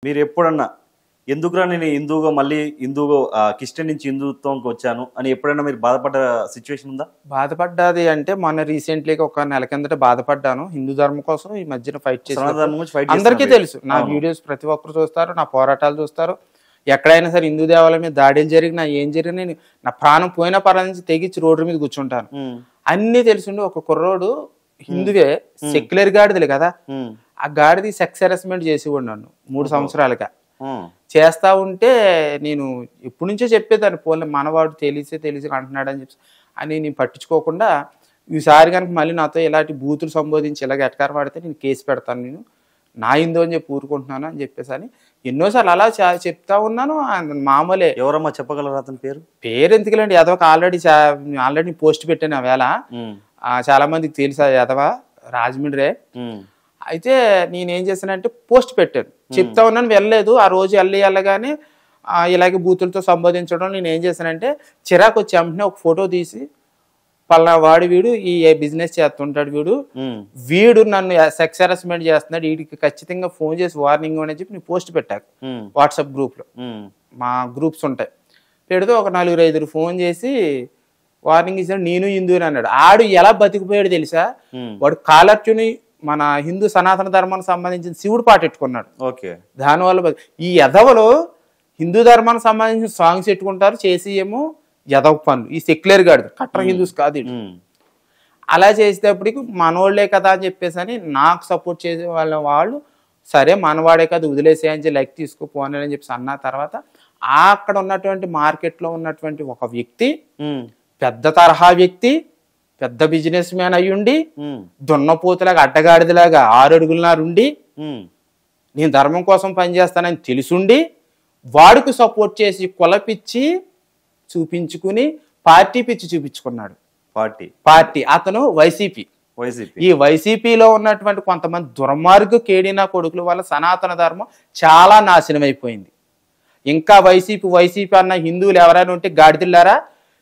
మీరు ఎప్పుడన్నా ఎందుకురా నేను హిందూగా మళ్ళీ హిందూగా క్రిస్టియన్ నుంచి హిందుత్వంకి వచ్చాను అని ఎప్పుడైనా మీరు బాధపడ్డ సిచ్యువేషన్ ఉందా? బాధపడ్డాది అంటే మొన్న రీసెంట్లీగా ఒక నెల కిందట బాధపడ్డాను. హిందూ ధర్మం కోసం ఈ మధ్యన ఫైట్ చేశాను. అందరికీ తెలుసు, నా వీడియోస్ ప్రతి ఒక్కరు చూస్తారు, నా పోరాటాలు చూస్తారు. ఎక్కడైనా సరే హిందూ దేవాలయం మీద దాడులు జరిగినా ఏం జరిగినా నా ప్రాణం పోయినా పర్వాలేదు తెగించి రోడ్డు మీద కూర్చుంటాను. అన్నీ తెలుసుండి ఒక కుర్రోడు హిందువే, సెక్యులర్ గాడిదలు కదా, ఆ గాడిది సెక్స్ హెరాస్మెంట్ చేసేవాడు నన్ను 3 సంవత్సరాలుగా. చేస్తా ఉంటే నేను ఎప్పటి నుంచో చెప్పేదాన్ని, పోలే మనవాడు తెలిసి అంటున్నాడు అని చెప్పి అని నేను పట్టించుకోకుండా, ఈసారి కనుక మళ్ళీ నాతో ఇలాంటి బూతులు సంబోధించి ఇలాగ ఎటకారం వాడితే నేను కేసు పెడతాను, నేను నా హిందూ అని చెప్పి ఊరుకుంటున్నాను అని చెప్పేసి అని ఎన్నోసార్లు అలా చెప్తా ఉన్నాను. మామూలే. ఎవరమ్మా చెప్పగలరా అతని పేరు ఎందుకులేండి, యాదవకి ఆల్రెడీ పోస్ట్ పెట్టాను. ఆ వేళ చాలా మందికి తెలుసా యాదవ, రాజమండ్రే. అయితే నేనేం చేశానంటే పోస్ట్ పెట్టాను, చెప్తా ఉన్నాను, వెళ్ళలేదు. ఆ రోజు వెళ్ళగానే ఇలాగే బూతులతో సంబోధించడం నేను ఏం చేశానంటే చిరాకు వచ్చి వెంటనే ఒక ఫోటో తీసి, పలానా వాడు వీడు ఈ బిజినెస్ చేస్తుంటాడు, వీడు నన్ను సెక్స్ హెరాస్మెంట్ చేస్తున్నాడు, వీడికి ఖచ్చితంగా ఫోన్ చేసి వార్నింగ్ అని చెప్పి నేను పోస్ట్ పెట్టాను వాట్సాప్ గ్రూప్ లో. మా గ్రూప్స్ ఉంటాయి, పెడితే ఒక 4-5 ఫోన్ చేసి వార్నింగ్ ఇచ్చాడు. నేను హిందూ అన్నాడు. ఆడు ఎలా బతికిపోయాడు తెలుసా? వాడు కాలర్చుని మన హిందూ సనాతన ధర్మానికి సంబంధించిన శివుడు పాట పెట్టుకున్నాడు. దానివల్ల ఈ యదవలో హిందూ ధర్మానికి సంబంధించిన సాంగ్స్ పెట్టుకుంటారు, చేసి ఏమో యదవ పనులు. ఈ సెక్యులర్ గాడు కట్టర్ హిందూస్ కాదు. అలా చేసేటప్పటికి మనోళ్లే కదా అని చెప్పేసి అని నాకు సపోర్ట్ చేసే వాళ్ళు సరే మనవాడే కదా వదిలేసేయని లైక్ తీసుకుపోని అని చెప్పేసి అన్న తర్వాత అక్కడ ఉన్నటువంటి మార్కెట్లో ఉన్నటువంటి ఒక వ్యక్తి, పెద్ద తరహా వ్యక్తి, పెద్ద బిజినెస్ మ్యాన్ అయ్యుండి, దున్నపోతులాగా అడ్డగాడిదిలాగా 6 అడుగులనారుండి, నేను ధర్మం కోసం పనిచేస్తానని తెలుసుండి, వాడికి సపోర్ట్ చేసి కులపిచ్చి చూపించుకుని పార్టీ పిచ్చి చూపించుకున్నాడు. పార్టీ అతను వైసీపీ. ఈ వైసీపీలో ఉన్నటువంటి కొంతమంది దుర్మార్గు కేడినా కొడుకుల వల్ల సనాతన ధర్మం చాలా నాశనం అయిపోయింది. ఇంకా వైసీపీ అన్న హిందువులు ఎవరైనా ఉంటే గాడిదిల్లారా,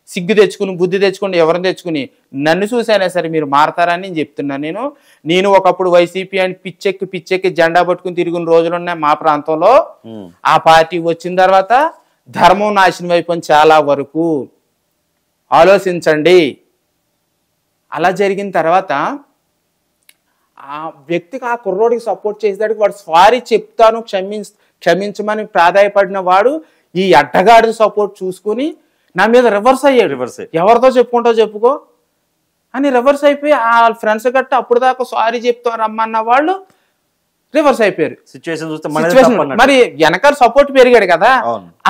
సిగ్గు తెచ్చుకుని బుద్ధి తెచ్చుకుని ఎవరిని తెచ్చుకుని నన్ను చూసైనా సరే మీరు మారతారని నేను చెప్తున్నాను. నేను ఒకప్పుడు వైసీపీ అని పిచ్చెక్కి జెండా పట్టుకుని తిరిగిన రోజులున్నాయి మా ప్రాంతంలో. ఆ పార్టీ వచ్చిన తర్వాత ధర్మం నాశనం అయిపోయింది చాలా వరకు. ఆలోచించండి. అలా జరిగిన తర్వాత ఆ వ్యక్తికి, ఆ కుర్రోడికి సపోర్ట్ చేసేదానికి వాడు సారీ చెప్తాను క్షమించమని ప్రాధాయపడిన వాడు ఈ అడ్డగాడి సపోర్ట్ చూసుకుని నా మీద రివర్స్ అయ్యాడు. ఎవరితో చెప్పుకుంటావు చెప్పుకో అని రివర్స్ అయిపోయి ఆ ఫ్రెండ్స్ గట్ట అప్పుడు దాకా సారీ చెప్తాం రమ్మన్న వాళ్ళు రివర్స్ అయిపోయారు. మరి వెనకాల సపోర్ట్ పెరిగాడు కదా,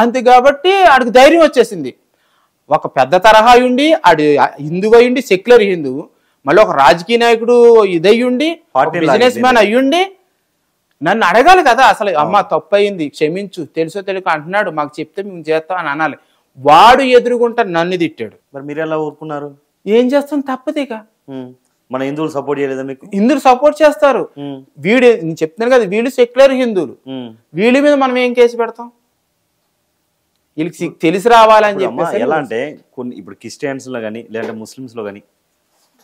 అంతే కాబట్టి ఆడికి ధైర్యం వచ్చేసింది. ఒక పెద్ద తరహా ఉండి ఆడు హిందువు అయ్యుండి, సెక్యులర్ హిందువు, మళ్ళీ ఒక రాజకీయ నాయకుడు ఇదయ్యుండి, బిజినెస్ మ్యాన్ అయ్యుండి నన్ను అడగాలి కదా అసలు, అమ్మ తప్పు అయింది క్షమించు, తెలుసో తెలియక అంటున్నాడు, మాకు చెప్తే మేము చేస్తాం అని అనాలి. వాడు ఎదురుగుంటా నన్ను తిట్టాడు. మరి మీరు ఎలా ఊరుకున్నారు? ఏం చేస్తాం, తప్పదేక. మన హిందువులు సపోర్ట్ చేయలేదా మీకు? హిందువులు సపోర్ట్ చేస్తారు. వీడు నేను చెప్తున్నాను కదా, వీళ్ళు సెక్యులర్ హిందువులు, వీళ్ళ మీద మనం ఏం కేసు పెడతాం? వీళ్ళకి తెలిసి రావాలని చెప్పేసి. ఎలా అంటే కొన్ని ఇప్పుడు క్రిస్టియన్స్ లో కానీ లేదంటే ముస్లిమ్స్ లో కానీ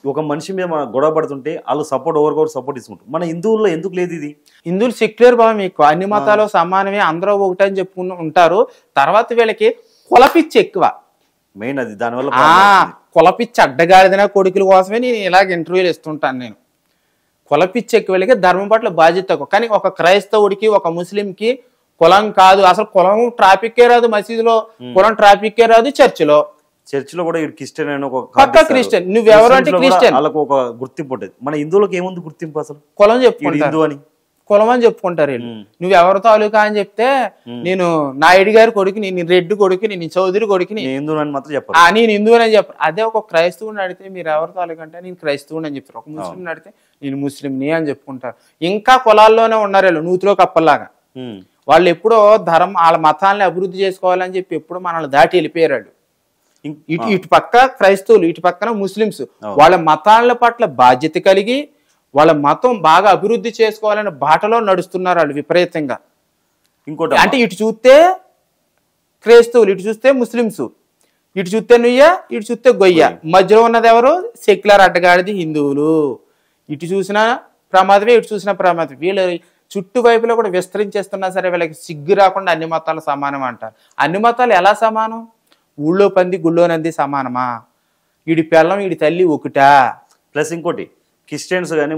ఒక మనిషి మీద మనం గొడవ పడుతుంటే వాళ్ళు సపోర్ట్ ఒకరికొకరు సపోర్ట్ తీసుకుంటారు. మన హిందువుల్లో ఎందుకు లేదు ఇది? హిందువులు సెక్యులర్ భావం ఎక్కువ, అన్ని మతాలు సమానమే, అందరూ ఒకటని చెప్పుకుని ఉంటారు. తర్వాత వీళ్ళకి కులపిచ్చి ఎక్కువ, మెయిన్ అది. దానివల్ల కులపిచ్చి అడ్డగాడిన కొడుకుల కోసమే నేను ఇలాగ ఇంటర్వ్యూలు ఇస్తుంటాను. నేను కులపిచ్చి ఎక్కువ, వెళ్ళకి ధర్మం పట్ల బాధ్యత తక్కువ. కానీ ఒక క్రైస్తవుడికి ఒక ముస్లింకి కులం కాదు, అసలు కులం ట్రాఫిక్కే రాదు, మసీదులో కులం ట్రాఫిక్కే రాదు, చర్చిలో కూడా క్రిస్టియన్ అని ఒక క్రిస్టియన్, నువ్వెవరు అంటే క్రిస్టియన్, వాళ్ళకు ఒక గుర్తింపు ఉంటుంది. మన హిందువులకు ఏముంది గుర్తింపు? అసలు కులం చెప్పుకుంటారు, కులం అని చెప్పుకుంటారు వీళ్ళు. నువ్వెవరు తాలూకా అని చెప్తే నేను నాయుడు గారి కొడుకుని, నేను రెడ్డి కొడుకుని, నేను చౌదరి కొడుకుని, నేను హిందూ అని మాత్రం చెప్పారు. నేను హిందూ అని చెప్పారు. అదే ఒక క్రైస్తవుని అడిగితే మీరు ఎవరు తాలూకా అంటే నేను క్రైస్తవుని అని చెప్తారు. ఒక ముస్లింని అడిగితే నేను ముస్లింని అని చెప్పుకుంటారు. ఇంకా కులాల్లోనే ఉన్నారు వీళ్ళు, నూతిలో కప్పల్లాగా. వాళ్ళు ఎప్పుడో వాళ్ళ మతాలని అభివృద్ధి చేసుకోవాలని చెప్పి ఎప్పుడు మనల్ని దాటి వెళ్ళిపోయారు. ఇటు పక్క క్రైస్తవులు, ఇటు పక్కన ముస్లింస్, వాళ్ళ మతాల పట్ల బాధ్యత కలిగి వాళ్ళ మతం బాగా అభివృద్ధి చేసుకోవాలనే బాటలో నడుస్తున్నారు వాళ్ళు విపరీతంగా. ఇంకోటి అంటే ఇటు చూస్తే క్రైస్తవులు, ఇటు చూస్తే ముస్లింస్, ఇటు చూస్తే నుయ్య, ఇటు చూస్తే గొయ్య, మధ్యలో ఉన్నది ఎవరు? సెక్యులర్ అడ్డగాడిది హిందువులు. ఇటు చూసినా ప్రమాదమే, ఇటు చూసినా ప్రమాదం. వీళ్ళు చుట్టువైపులో కూడా విస్తరించేస్తున్నా సరే వీళ్ళకి సిగ్గు రాకుండా అన్ని మతాలు సమానం అంటారు. అన్ని మతాలు ఎలా సమానం? ఊళ్ళో పంది గుళ్ళో నంది సమానమా? వీడి పిల్లం వీడి తల్లి ఒకటా? ప్లస్ ఇంకోటి క్రిస్టియన్స్ కానీ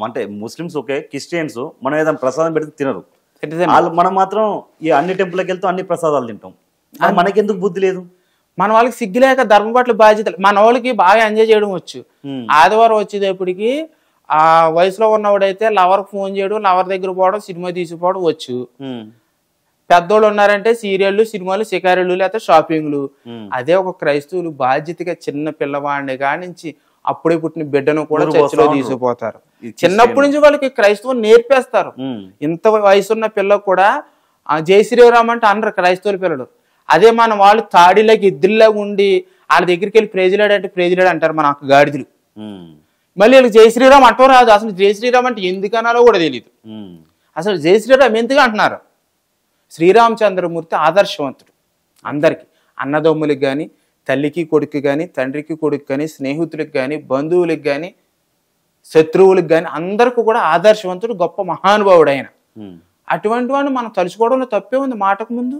అంటే ముస్లిమ్స్ ఓకే, క్రిస్టియన్స్ మనం ఏదైనా ప్రసాదం పెడితే తినరు. వాళ్ళు మనం మాత్రం ఈ అన్ని టెంపుల్కి వెళ్తాం, అన్ని ప్రసాదాలు తింటాం. మనకెందుకు బుద్ధి లేదు? మన వాళ్ళకి సిగ్గు లేక ధర్మ పట్ల బాధ్యతలు. మన వాళ్ళకి బాగా ఎంజాయ్ చేయడం వచ్చు. ఆదివారం వచ్చేటప్పటికి ఆ వయసులో ఉన్నవాడైతే లవర్కి ఫోన్ చేయడం, లవర్ దగ్గర పోవడం, సినిమా తీసుకుపోవడం వచ్చు. పెద్దోళ్ళు ఉన్నారంటే సీరియళ్ళు, సినిమాలు, షికారులు, లేకపోతే షాపింగ్లు. అదే ఒక క్రైస్తవులు బాధ్యతగా చిన్న పిల్లవాడిని కానించి అప్పుడే పుట్టిన బిడ్డను కూడా చర్చిలో తీసుకుపోతారు. చిన్నప్పటి నుంచి వాళ్ళకి క్రైస్తవం నేర్పేస్తారు. ఇంత వయసున్న పిల్లకు కూడా జై శ్రీరామ్ అంటే అనరు క్రైస్తవుల పిల్లలు. అదే మన వాళ్ళు తాడిలాగా ఇద్దరిలాగా ఉండి వాళ్ళ దగ్గరికి వెళ్ళి ప్రేజలాడు అంటే ప్రేజలాడు అంటారు మన గాడిదలు. మళ్ళీ వీళ్ళకి జై శ్రీరామ్ అంటారు రాదు. అసలు జై శ్రీరామ్ అంటే ఎందుకనాలో కూడా తెలియదు. అసలు జై శ్రీరామ్ ఎందుకు అంటున్నారు? శ్రీరామచంద్రమూర్తి ఆదర్శవంతుడు. అందరికి అన్నదమ్ములకు కానీ, తల్లికి కొడుకు కానీ, తండ్రికి కొడుకు కానీ, స్నేహితులకు కానీ, బంధువులకు కానీ, శత్రువులకు కానీ అందరికీ కూడా ఆదర్శవంతుడు, గొప్ప మహానుభావుడు ఆయన. అటువంటి వాడిని మనం తలుచుకోవడంలో తప్పే ఉంది మాటకు ముందు.